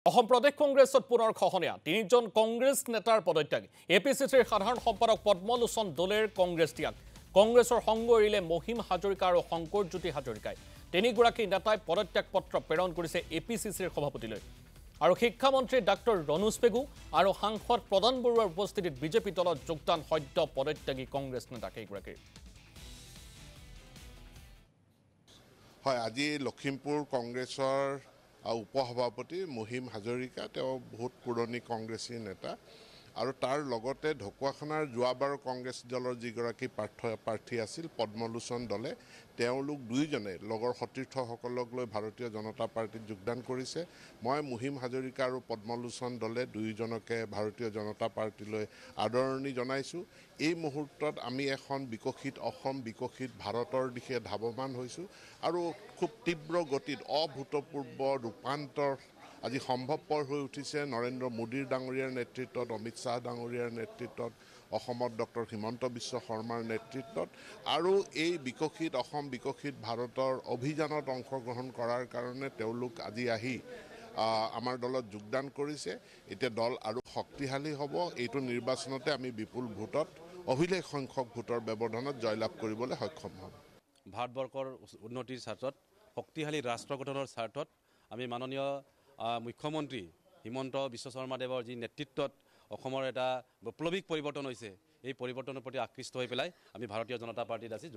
অসম প্ৰদেশ কংগ্ৰেছত পুনৰ খহনীয়া তিনিজন কংগ্ৰেছ নেতাৰ পদত্যাগ এপিচিচিৰ সাধাৰণ সম্পাদক পদ্মলোচন দলেৰ কংগ্ৰেছ ত্যাগ কংগ্ৰেছৰ সংগ এৰিলে মহিম হাজৰিকা আৰু শংকৰজ্যোতি হাজৰিকাই তিনিগৰাকী নেতাই পদত্যাগ পত্ৰ প্ৰেৰণ কৰিছে এপিচিচিৰ সভাপতিলৈ আৰু শিক্ষামন্ত্ৰী ডাক্তৰ ৰনোজ পেগু আৰু সাংসদ প্ৰদান বৰুৱাৰ উপস্থিতিত বিজেপি দলত যোগদান সদ্য পদত্যাগী কংগ্ৰেছ নেতা কেইগৰাকীৰ হয় আজি লখিমপুৰ কংগ্ৰেছৰ উপসভাপতি মহিম হাজৰিকা তেওঁ বহুত পুৰণি কংগ্ৰেছী নেতা আৰু তাৰ লগতে ঢকুৱাখানাৰ যোৱাবাৰ কংগ্ৰেছ দলৰ যিগৰাকী প্ৰাৰ্থী আছিল পদ্মলোচন দলে তেওঁলোক দুইজনে লগৰ সতীৰ্থসকলক লৈ ভাৰতীয় জনতা পাৰ্টিত যোগদান কৰিছে মই মহিম হাজৰিকা আৰু পদ্মলোচন দলে দুইজনকে ভাৰতীয় জনতা পাৰ্টিলৈ আদৰণি জনাইছোঁ এই মুহূৰ্তত আমি এখন বিকশিত অসম বিকশিত ভাৰতৰ দিশে ধাৱমান হৈছোঁ আৰু খুব তীব্ৰ গতিত অভূতপূৰ্ব ৰূপান্তৰ আজি সম্ভৱপৰ হৈ উঠিছে নৰেন্দ্ৰ মোদীৰ ডাঙৰীয়াৰ নেতৃত্বত অমিত শ্বাহ ডাঙৰীয়াৰ নেতৃত্বত অসমত ডক্টৰ হিমন্ত বিশ্ব শৰ্মাৰ নেতৃত্বত আৰু এই বিকশিত অসম বিকশিত ভাৰতৰ অভিযানত অংশগ্ৰহণ কৰাৰ কাৰণে তেওঁলোক আজি আহি আমাৰ দলত যোগদান কৰিছে এতিয়া দল আৰু শক্তিশালী হ'ব এইটো নিৰ্বাচনতে আমি বিপুল ভোটত অভিলেখ সংখ্যক ভোটৰ ব্যৱধানত জয়লাভ কৰিবলৈ সক্ষম হ'ম ভাৰতবৰ্ষৰ উন্নতিৰ স্বাৰ্থত শক্তিশালী ৰাষ্ট্ৰ গঠনৰ স্বাৰ্থত আমি মাননীয় মুখ্যমন্ত্ৰী হিমন্ত বিশ্ব শৰ্মাদেৱৰ যি নেতৃত্বত অসমৰ এটা বৈপ্লৱিক পৰিৱৰ্তন হৈছে এই পৰিৱৰ্তনৰ প্ৰতি আকৃষ্ট হৈ পেলাই আমি ভাৰতীয় জনতা পাৰ্টিত আছি